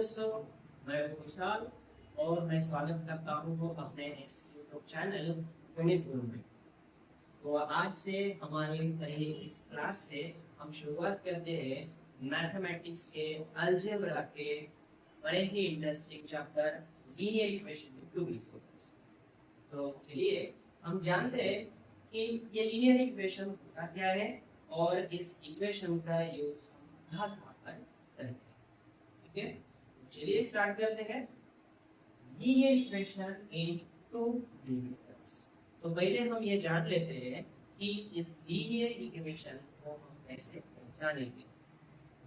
दोस्तों, मैं विशाल और मैं स्वागत करता हूँ अपने इस यूट्यूब चैनल गणित गुरु में। तो आज से हमारी पहली इस क्लास से हम शुरुआत करते हैं मैथमेटिक्स के अलजेब्रा के बड़े ही interesting chapter linear equation two B. तो चलिए हम जानते हैं कि ये लीनियर इक्वेशन होता क्या है और इस इक्वेशन का यूज हम कहाँ पर करते हैं। ठीक है, चलिए स्टार्ट करते हैं। Linear equation in two variables. तो पहले हम ये जान लेते हैं कि इस लीनियर इक्वेशन को हम कैसे जानेंगे।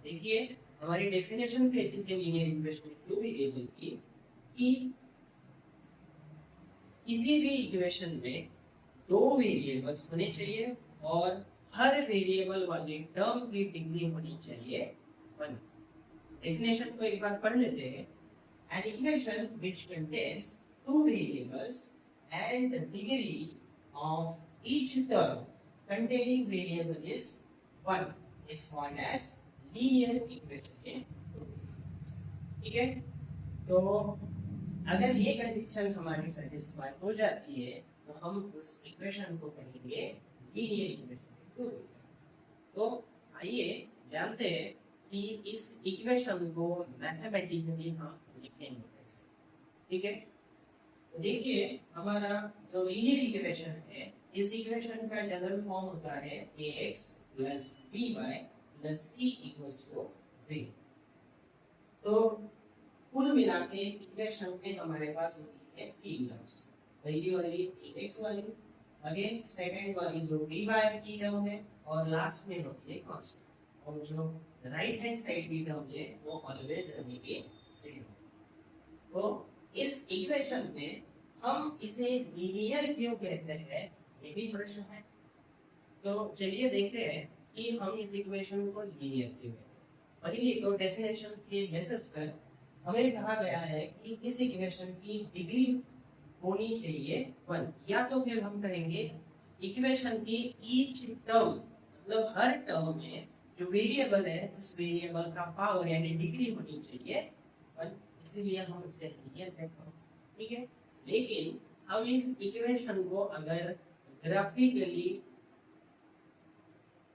देखिए, हमारी डेफिनेशन कहती है लीनियर इक्वेशन टू वेरिएबल की कि किसी भी इक्वेशन में दो वेरिएबल्स होने चाहिए और हर वेरिएबल वाले टर्म की डिग्री होनी चाहिए 1। डेफिनेशन को एक बार पढ़ लेते हैं। An equation which contains two variables and the degree of each term containing variable is 1 is called as linear equation. ठीक है, तो अगर ये कंडीशन हमारी सेटिस्फाई हो जाती है तो हम उस इक्वेशन को कहेंगे लीनियर इक्वेशन। तो आइए जानते हैं कि इस इक्वेशन को मैथमेटिकली हम लिखेंगे। ठीक है, देखिए हमारा जो लीनियर इक्वेशन है, इस इक्वेशन का जनरल फॉर्म होता है ax plus by plus c equals to 0। तो कुल मिला के इक्वेशन में हमारे पास होती है तीन टर्म्स। पहली वाली ax वाली, अगेन सेकंड वाली जो by की टर्म है और लास्ट में होती है कांस्टेंट। और जो राइट हैंड साइड की टर्म है वो ऑलवेज रहेगी 0। तो इस इक्वेशन में हम इसे लीनियर क्यों कहते हैं, ये भी प्रश्न है। तो चलिए देखते हैं कि हम इस इक्वेशन को लीनियर क्यों कहते हैं। पहले तो डेफिनेशन के बेसिस पर हमें कहा गया है कि इस इक्वेशन की डिग्री होनी चाहिए 1, या तो फिर हम कहेंगे इक्वेशन की ईच टर्म, मतलब हर टर्म में जो वेरिएबल है उस वेरिएबल का पावर यानी डिग्री होनी चाहिए 1, इसीलिए हम इसे लीनियर कहते हैं। ठीक है, लेकिन हम इस इक्वेशन को अगर ग्राफिकली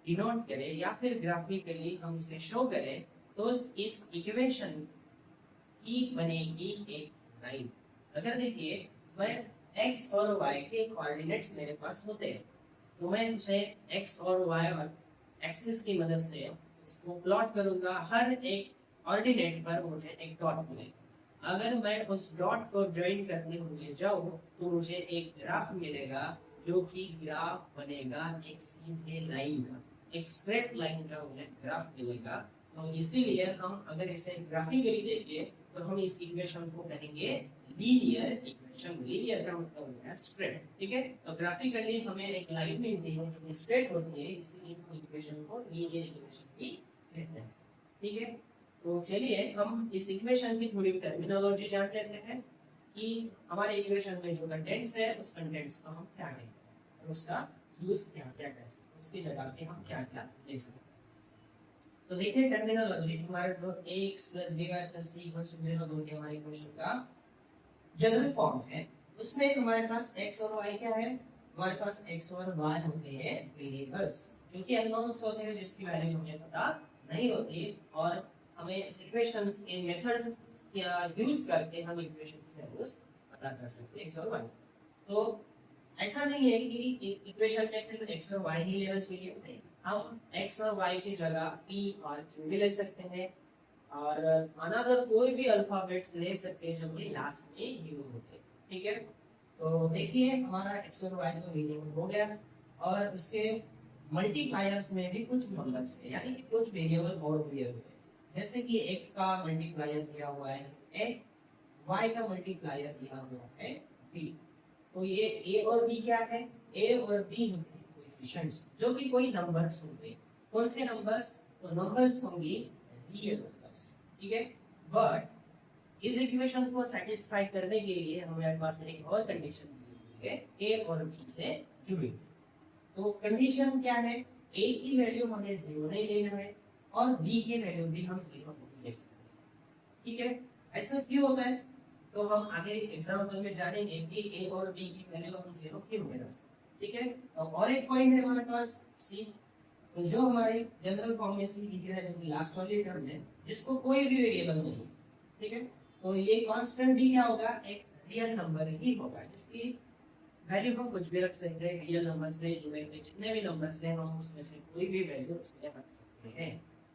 डिनोट करें या फिर ग्राफिकली हम इसे शो करें तो इस इक्वेशन की बनेगी एक लाइन। अगर देखिए मैं x और y के कोऑर्डिनेट्स मेरे पास होते हैं तो मैं उसे x और y और एक्सिस की मदद से इसको प्लॉट करूंगा। हर एक कोऑर्डिनेट पर मुझे एक डॉट मिलेगा। अगर मैं उस डॉट को ज्वाइन करते हुए जाऊं तो मुझे एक ग्राफ मिलेगा जो कि ग्राफ बनेगा एक सीधे लाइन का, एक स्ट्रेट लाइन का मुझे ग्राफ मिलेगा। तो इसीलिए हम अगर इसे ग्राफिकली देखें तो हम इस इक्वेशन को कहेंगे लीनियर इक्वेशन। लीनियर का मतलब होता है स्ट्रेट। ठीक है, तो ग्राफिकली हमें एक लाइन मिलती है जो स्ट्रेट होती है, इसीलिए हम इक्वेशन को लीनियर इक्वेशन भी कहते हैं। ठीक है, तो चलिए हम इस इक्वेशन की थोड़ी टर्मिनोलॉजी जान लेते हैं कि हमारे इक्वेशन में जो कंटेंट्स है उस कंटेंट्स को हम क्या कहेंगे और उसका यूज क्या क्या कर सकते हैं, उसकी जगह पे हम क्या क्या ले सकते हैं। तो देखिए टर्मिनोलॉजी, हमारा जो ax plus by plus c equals to 0 जो कि हमारे इक्वेशन का जनरल फॉर्म है, उसमें हमारे पास x और y क्या है, हमारे पास x और y होते हैं वेरिएबल्स जो कि अननोन्स होते हैं, जिसकी वैल्यू हमें पता नहीं होती। और हमें इस इक्वेशंस के मेथड्स या यूज करके हम इक्वेशन की वैल्यूज पता कर सकते हैं x और y। तो ऐसा नहीं है कि इक्वेशन में सिर्फ x और y ही लेना चाहिए, नहीं, हम x और y की जगह p और q भी ले सकते हैं और अनदर कोई भी अल्फाबेट्स ले सकते हैं जो कि लास्ट में यूज होते हैं। ठीक है, तो देखिए हमारा x और y तो वेरिएबल हो गया और उसके मल्टीप्लायर्स में भी कुछ नंबर्स है, यानी कि कुछ वेरिएबल और दिए हुए हैं। जैसे कि x का मल्टीप्लायर दिया हुआ है a, y का मल्टीप्लायर दिया हुआ है b। तो ये a और b क्या है, a और b होते हैं कोएफिशिएंट्स जो कि कोई नंबर्स होंगे। कौन से नंबर्स, तो नंबर्स होंगे रियल नंबर्स। ठीक है, बट इस इक्वेशन को सेटिस्फाई करने के लिए हमारे पास एक और कंडीशन दी हुई है a और b से जुड़ी। तो कंडीशन क्या है, a की वैल्यू हमें 0 नहीं लेना है और b की वैल्यू भी हम 0 नहीं ले सकते। ठीक है, ऐसा क्यों होता है तो हम आगे एग्जाम्पल में जानेंगे कि ए और बी की वैल्यू हम जीरो क्यों ले रहे हैं। ठीक है, और एक पॉइंट है हमारे पास सी, तो जो हमारे जनरल फॉर्म में सी लिखा है जो कि लास्ट वाली टर्म है जिसको कोई भी वेरिएबल नहीं, ठीक है, तो ये कांस्टेंट भी क्या होगा, एक रियल नंबर ही होगा जिसकी वैल्यू हम कुछ भी रख सकते हैं, रियल नंबर से जुड़े हुए जितने भी नंबर्स हैं हम उसमें से कोई भी वैल्यू उसमें रख सकते हैं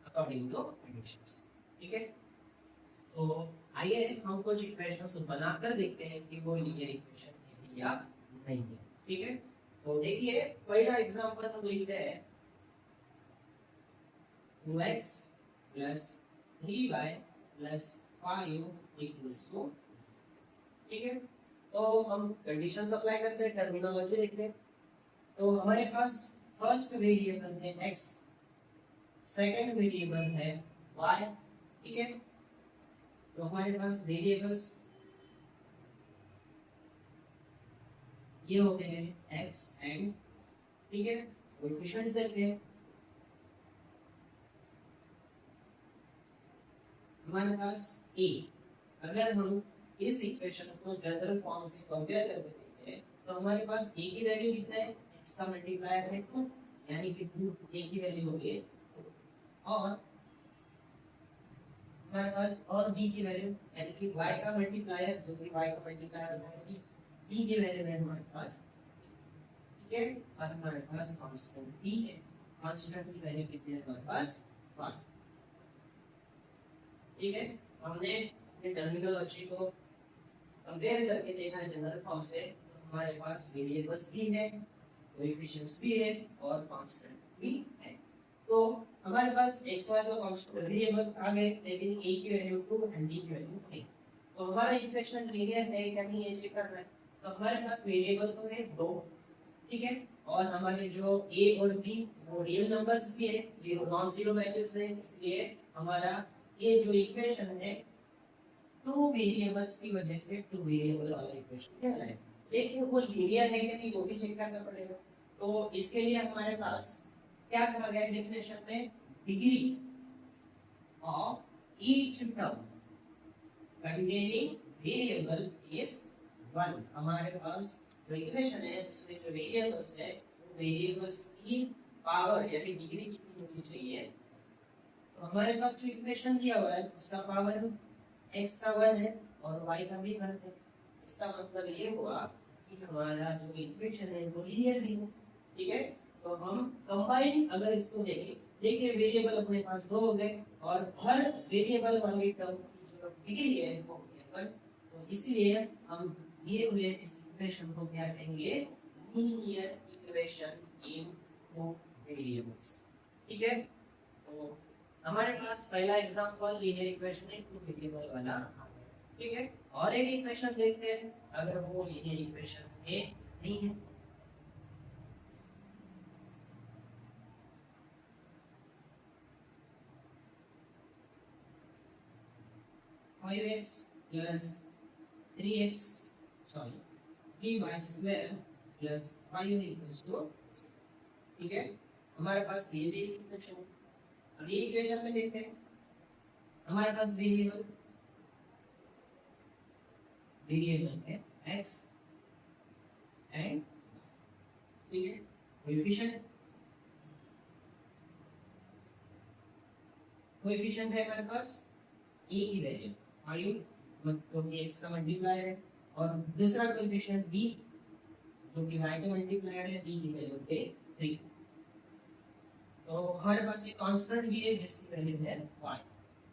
अकॉर्डिंग टू कंडीशंस। ठीक है, तो आइए हम कुछ इक्वेशंस बनाकर देखते हैं कि वो लीनियर इक्वेशन है या नहीं है। ठीक है, तो देखिए पहला एग्जांपल हम लिखते हैं 2x plus 3y plus 5 equals to, ठीक है, तो हम कंडीशंस अप्लाई करते हैं, टर्मिनोलॉजी लिखते हैं। तो हमारे पास फर्स्ट वेरिएबल है x, सेकंड वेरिएबल है y, ठीक है, तो हमारे पास वेरिएबल्स ये होते हैं x एंड, ठीक है, कोएफिशिएंट्स देखते हैं। हमारे पास a, अगर हम इस इक्वेशन को जनरल फॉर्म से कंपेयर करके देखते हैं तो हमारे पास a की वैल्यू कितना है, x का मल्टीप्लायर है 2, यानी कि 2 a की वैल्यू होगी, और हमारे पास और b की वैल्यू यानी कि y का मल्टीप्लायर जो कि y का मल्टीप्लायर होता है b की वैल्यू है हमारे पास, ठीक है, और हमारे पास कांस्टेंट b है, कांस्टेंट की वैल्यू कितनी है हमारे पास 1। ठीक है, हमने टर्मिनोलॉजी को कंपेयर करके देखा है जनरल फॉर्म से, तो हमारे पास वेरिएबल्स भी है, कोएफिशिएंट्स भी है और कांस्टेंट भी है। तो हमारे पास x y तो कांस्टेंट वेरिएबल आ गए, लेकिन a की वैल्यू 2 एंड b की वैल्यू 3, तो हमारा इक्वेशन लीनियर है क्या नहीं ये चेक करना है। तो हमारे पास वेरिएबल तो है 2, ठीक है, और हमारे जो a और b वो रियल नंबर्स भी है, जीरो नॉन जीरो वैल्यूज है, इसलिए हमारा ये जो इक्वेशन है टू वेरिएबल्स की वजह से टू वेरिएबल वाला इक्वेशन कहलाए। लेकिन वो लीनियर है या नहीं वो भी चेक करना पड़ेगा। तो इसके लिए हमारे पास क्या कहा गया डेफिनेशन में, degree of each term containing variable is 1। हमारे पास जो इक्वेशन है उसमें जो वेरिएबल्स है वेरिएबल्स की पावर यानी डिग्री कितनी होनी चाहिए, तो हमारे पास जो इक्वेशन दिया हुआ है उसका पावर x का 1 है और y का भी 1 है। इसका मतलब ये हुआ कि हमारा जो इक्वेशन है वो लीनियर भी है। ठीक है, तो हम कंबाइन अगर इसको देखें, देखिए वेरिएबल अपने पास दो हो गए और हर वेरिएबल वाली टर्म की जो डिग्री है वो है 1, तो इसलिए हम ये हुए इस इक्वेशन को क्या कहेंगे, linear equation in two variables. ठीक है, तो हमारे पास पहला एग्जांपल लीनियर इक्वेशन है टू वेरिएबल वाला, ठीक है, और एक इक्वेशन देखते हैं अगर वो लीनियर इक्वेशन है नहीं है। Five x plus 3x sorry 3y square plus 5 equals to, ठीक है, हमारे पास ये भी इक्वेशन है। अब ये इक्वेशन में देखते हैं हमारे पास वेरिएबल है x एंड, ठीक है, कोएफिशिएंट है हमारे पास a की वैल्यू आयु मतलब ये x का मल्टीप्लायर है, और दूसरा कोएफिशिएंट b जो कि y का मल्टीप्लायर है, b की वैल्यू पे 3। तो हमारे पास एक कांस्टेंट भी है जिसकी वैल्यू है y।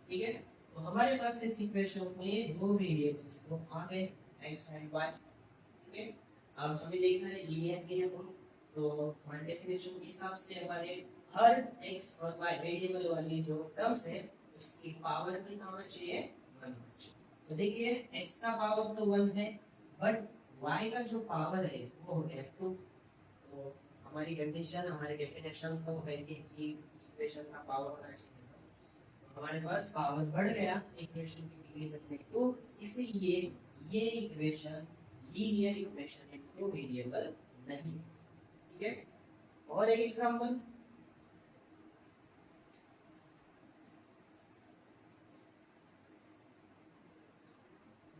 ठीक है, तो हमारे पास इस इक्वेशन में दो वेरिएबल्स तो आ गए x एंड y। ठीक है, अब हमें देखना है लीनियर है तो हमारे डेफिनेशन के हिसाब से हमारे हर x और y वेरिएबल वाली जो टर्म्स है उसकी पावर कितना होना चाहिए, 1 होना चाहिए। तो देखिए x का पावर तो 1 है बट y का जो पावर है वो है 2। तो हमारी कंडीशन हमारी डेफिनेशन तो है कि इक्वेशन का पावर होना चाहिए, तो हमारे पास पावर बढ़ गया इक्वेशन की डिग्री बदलने, तो इसीलिए ये इक्वेशन लीनियर इक्वेशन है, टू वेरिएबल नहीं। ठीक है, और एक example,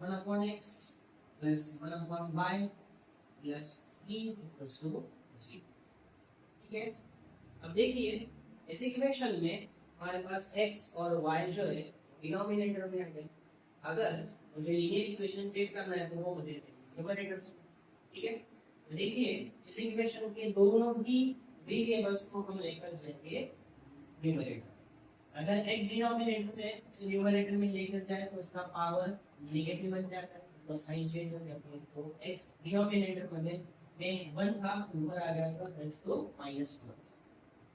1/x plus 1/y plus 3 equals to 0। ठीक है, अब देखिए इस इक्वेशन में हमारे पास x और y जो है डिनोमिनेटर में आ गए। अगर मुझे लीनियर इक्वेशन फिट करना है तो वो मुझे न्यूमरेटर से। ठीक है, देखिए इस इक्वेशन के दोनों ही वेरिएबल्स को हम लेकर जाएंगे न्यूमरेटर। अगर x डिनोमिनेटर में से न्यूमरेटर में लेकर जाए तो उसका पावर नेगेटिव बन जाता है, तो साइन चेंज हो जाती है। तो x डिनोमिनेटर में 1 था, ऊपर आ गया तो x को -2।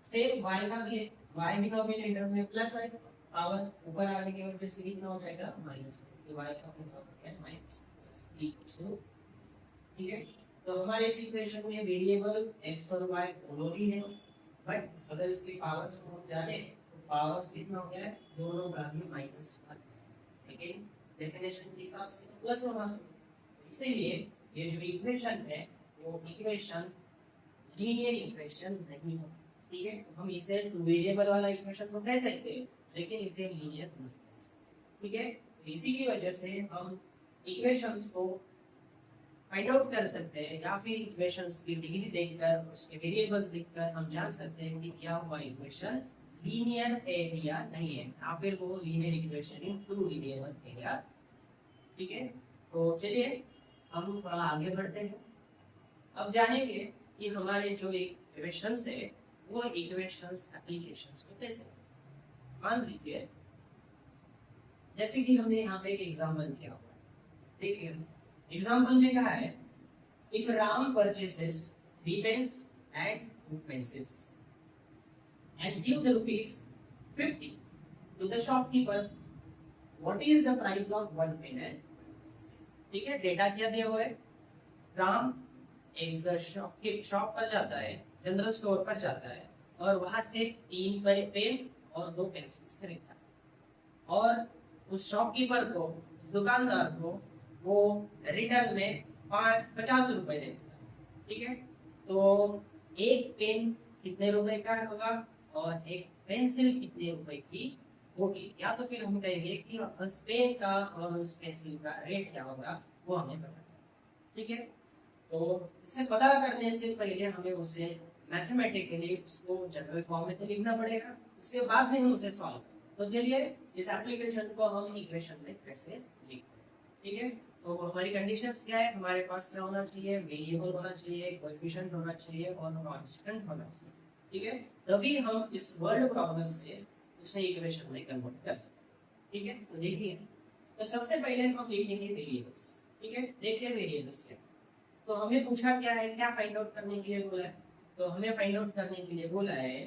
सेम y का भी y डिनोमिनेटर में प्लस है, पावर ऊपर आने की वजह से कितना हो जाएगा माइनस। तो y का पावर है -3। ठीक है, तो हमारे इस इक्वेशन में वेरिएबल x और y दोनों ही हैं, बट अगर इसकी पावर्स को जाने तो पावर्स कितना हो गया है, दोनों का भी -1। लेकिन डेफिनेशन के हिसाब से प्लस होना चाहिए, इसीलिए ये जो इक्वेशन है वो इक्वेशन लीनियर इक्वेशन नहीं है। ठीक है, हम इसे टू वेरिएबल वाला इक्वेशन तो कह सकते हैं, लेकिन इसे लीनियर नहीं कह सकते। ठीक है, इसी की वजह से हम इक्वेशंस को फाइंड आउट कर सकते हैं, या फिर इक्वेशंस की डिग्री देखकर उसके वेरिएबल्स देखकर हम जान सकते हैं कि क्या हुआ इक्वेशन लीनियर है या नहीं है, या फिर वो linear equation in two variable है या। ठीक है, तो चलिए हम थोड़ा आगे बढ़ते हैं। अब जानेंगे कि हमारे जो इक्वेशंस है वो इक्वेशंस एप्लीकेशंस को कैसे। मान लीजिए जैसे कि हमने यहाँ पे एक एग्जांपल किया हुआ है। ठीक है, एग्जांपल में कहा है if Ram purchases 3 pens and 2 pencils and give the ₹50 to the shopkeeper, what is the price of 1 pen and। ठीक है, डेटा क्या दिया हुआ है, राम एक शॉप पर जाता है, जनरल स्टोर पर जाता है और वहां से 3 पेन और 2 पेंसिल्स खरीदता है, और उस शॉपकीपर को, दुकानदार को वो रिटर्न में 50 रुपए देता है। ठीक है, तो एक पेन कितने रुपए का होगा और एक पेंसिल कितने रुपए की होगी, या तो फिर हम कहेंगे कि उस पेन का और उस पेंसिल का रेट क्या होगा वो हमें पता है। ठीक है, तो इसे पता करने से पहले हमें उसे मैथमेटिकली उसको जनरल फॉर्म में तो लिखना पड़ेगा, उसके बाद में हम उसे सॉल्व करें। तो चलिए इस एप्लीकेशन को हम इक्वेशन में कैसे लिखते हैं। ठीक है, तो हमारी कंडीशंस क्या है, हमारे पास क्या होना चाहिए, वेरिएबल होना चाहिए, कोएफिशिएंट होना चाहिए और कांस्टेंट होना चाहिए। ठीक है, तभी हम इस वर्ड प्रॉब्लम से उसे इक्वेशन में कन्वर्ट कर सकते हैं। ठीक है, तो देखिए तो सबसे पहले हम लिखेंगे वेरिएबल्स। ठीक है, देखते हैं वेरिएबल्स क्या। तो हमें पूछा क्या है, क्या फाइंड आउट करने के लिए बोला है, तो हमें फाइंड आउट करने के लिए बोला है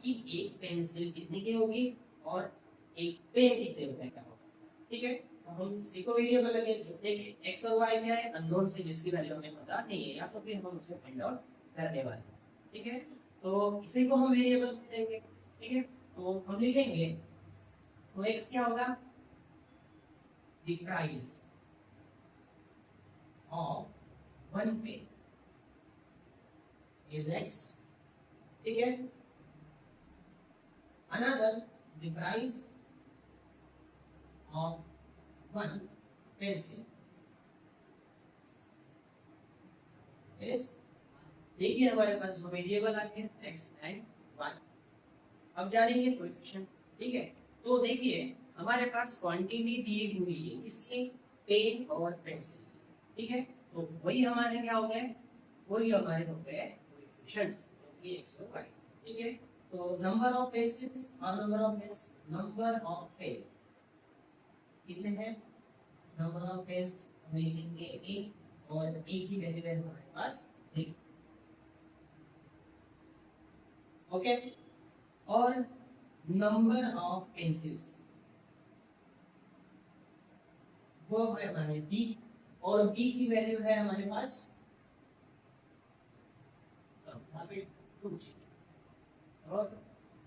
कि एक पेंसिल कितने की होगी और एक पेन कितने रुपए का होगा। ठीक है, तो हम इसी को वेरिएबल लगे, जो देखिए एक्स और वाई क्या है, अननोन से जिसकी वैल्यू हमें पता नहीं है, या तो फिर हम उसे फाइंड आउट करने वाले हैं। ठीक है, तो इसी को हम वेरिएबल देंगे। ठीक है, तो हम लिखेंगे तो एक्स क्या होगा, the price of 1 pen is x। ठीक है, another the price of 1 pencil is। देखिए हमारे पास दो वेरिएबल आ गए x एंड y। अब जानेंगे कोएफिशिएंट। ठीक है, तो देखिए हमारे पास क्वांटिटी दी हुई है इसकी, पेन और पेंसिल। ठीक है, तो वही हमारे क्या हो गए, वही हमारे हो गए कोएफिशिएंट्स, ये x और y। ठीक है, तो नंबर ऑफ पेंसिल्स और number of pens, number of pen कितने हैं, नंबर ऑफ पेन्स हमें लिखेंगे एक, और एक ही वेरिएबल हमारे पास है। ओके, और नंबर ऑफ पेंसिल्स वो है हमारे b, और b की वैल्यू है हमारे पास 2, और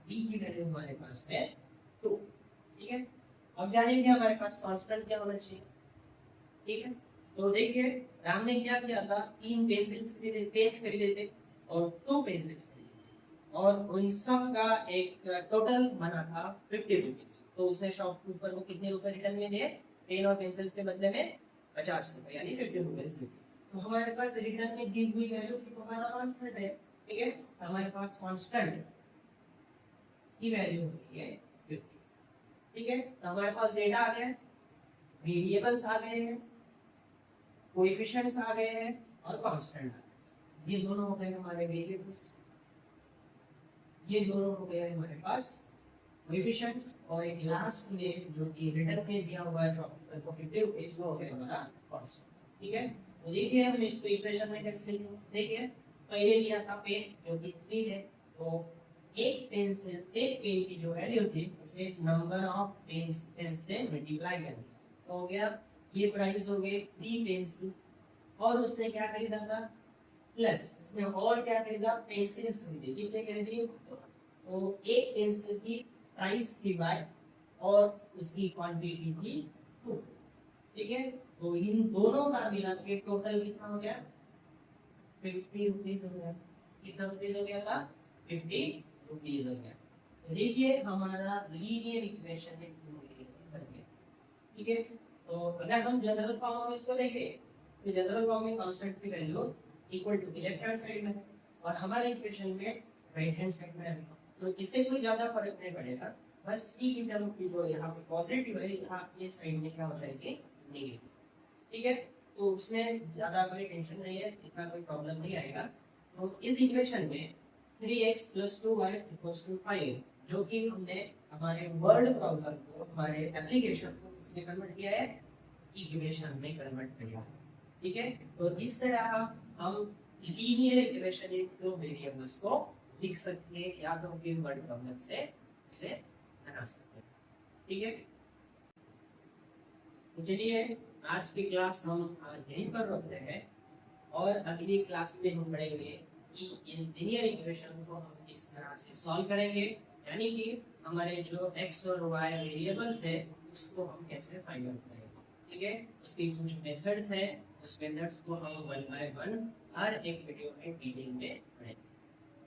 b की वैल्यू हमारे पास है 2। ठीक है, अब जानेंगे हमारे पास कांस्टेंट क्या होना चाहिए। ठीक है, तो देखिए राम ने क्या किया था, 3 पेंस खरीदे थे और 2 पेंसिल्स खरीदे, और उन सब का एक टोटल बना था 50 रुपीज। तो उसने शॉपकीपर को कितने रुपए रिटर्न में दिए, पेन और पेंसिल के बदले में ₹50 यानी 50 रुपीज। तो हमारे पास रिटर्न में दी हुई वैल्यू उसको हमारा कांस्टेंट है, ठीक है। हमारे पास कांस्टेंट की वैल्यू होती है 50, ठीक है। तो हमारे पास डेटा आ गया, वेरिएबल्स आ गए हैं, कोएफिशिएंट्स आ गए हैं और कांस्टेंट आ गए। ये दोनों हो गए हमारे वेरिएबल्स, ये दोनों हो गए हमारे पास कोएफिशिएंट्स, और एक लास्ट में जो कि रिटर्न में दिया हुआ है जो 50 रुपीज वो हो गया हमारा कांस्टेंट, ठीक है। तो देखिए हम इसको इक्वेशन में कैसे लिखेंगे। देखिए पहले लिया था पेन जो कि 3 है, तो एक पेन की जो वैल्यू थी उसे नंबर ऑफ पेन से मल्टीप्लाई कर दिया, तो हो गया ये प्राइस हो गए 3 पेन्स की। और उसने क्या खरीदा था प्लस उसने और क्या खरीदा पेंसिल्स खरीदी, कितने खरीदी, तो एक पेंसिल की प्राइस थी बाय और उसकी क्वांटिटी थी 2, ठीक है। तो इन दोनों का मिला के टोटल कितना हो गया 50 रुपीज हो गया। कितना रुपीज हो गया था 50 रुपीज हो गया। तो देखिए हमारा लीनियर इक्वेशन बन गया, ठीक है। तो अगर हम जनरल फॉर्म में इसको देखें तो जनरल फॉर्म में कांस्टेंट की value equal to left hand side में है और हमारे इक्वेशन में राइट हैंड साइड में है। तो इससे कोई ज्यादा फर्क नहीं पड़ेगा, बस सी की टर्म की जो यहाँ पे पॉजिटिव है यहाँ ये साइड में क्या हो जाएगी नेगेटिव, ठीक है। तो उसमें ज्यादा कोई टेंशन नहीं है, इतना कोई प्रॉब्लम नहीं आएगा। तो इस इक्वेशन में 3x + 2y = 5 जो कि हमने हमारे वर्ड प्रॉब्लम को हमारे एप्लीकेशन को इसमें कन्वर्ट किया है इक्वेशन में कन्वर्ट किया, ठीक है। तो इस तरह हम लीनियर इक्वेशन इन दो वेरिएबल्स को लिख सकते हैं या तो फिर वर्ड प्रॉब्लम से उसे बना सकते हैं, ठीक है। तो चलिए आज की क्लास हम यहीं पर रोकते हैं और अगली क्लास में हम पढ़ेंगे कि इन लीनियर इक्वेशन को हम किस तरह से सॉल्व करेंगे, यानी कि हमारे जो x और y वेरिएबल्स है उसको हम कैसे फाइंड आउट करेंगे, ठीक है। उसकी कुछ मेथड्स है, उस मेथड्स को हम 1 बाय 1 हर एक वीडियो में डिटेल में पढ़ेंगे,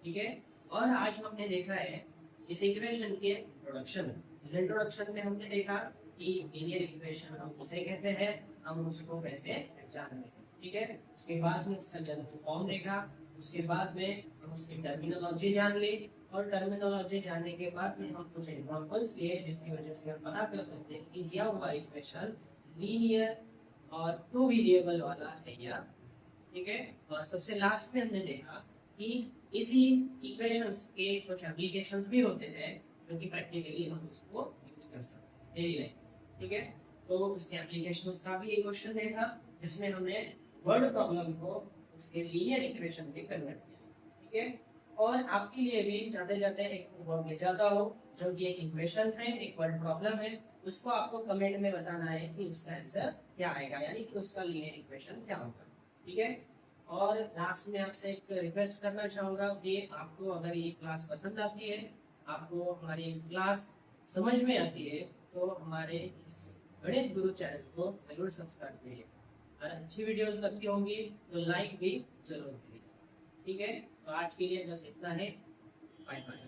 ठीक है। और आज हमने देखा है इस इक्वेशन के इंट्रोडक्शन। इस इंट्रोडक्शन में हमने देखा कि लीनियर इक्वेशन हम उसे कहते हैं, हम उसको कैसे पहचानेंगे, ठीक है। उसके बाद में उसका जनरल फॉर्म देखा, उसके बाद में हम उसकी टर्मिनोलॉजी जान ली और टर्मिनोलॉजी जानने के बाद में हम कुछ एग्जांपल्स लिए जिसकी वजह से हम पता कर सकते हैं कि दिया हुआ इक्वेशन लीनियर और 2 वेरिएबल वाला है या, ठीक है। और सबसे लास्ट में हमने देखा कि इसी इक्वेशंस के कुछ एप्लीकेशंस भी होते हैं जो कि प्रैक्टिकली हम उसको यूज कर सकते हैं डेली लाइफ, ठीक है। तो उसके एप्लीकेशंस का भी एक क्वेश्चन देखा जिसमें हमने वर्ड प्रॉब्लम को उसके लीनियर इक्वेशन में कन्वर्ट किया, ठीक है। और आपके लिए भी जाते जाते एक वर्ड भेजा हो जो कि एक इक्वेशन है, एक वर्ड प्रॉब्लम है, उसको आपको कमेंट में बताना है कि उसका आंसर क्या आएगा, यानी कि उसका लीनियर इक्वेशन क्या होगा, ठीक है। और लास्ट में आपसे एक रिक्वेस्ट करना चाहूँगा कि आपको अगर ये क्लास पसंद आती है, आपको हमारी इस क्लास समझ में आती है, तो हमारे इस गणित गुरु चैनल को जरूर सब्सक्राइब करिए। अगर अच्छी वीडियोस लगती होंगी तो लाइक भी जरूर करिए, ठीक है। तो आज के लिए बस इतना है, बाय बाय।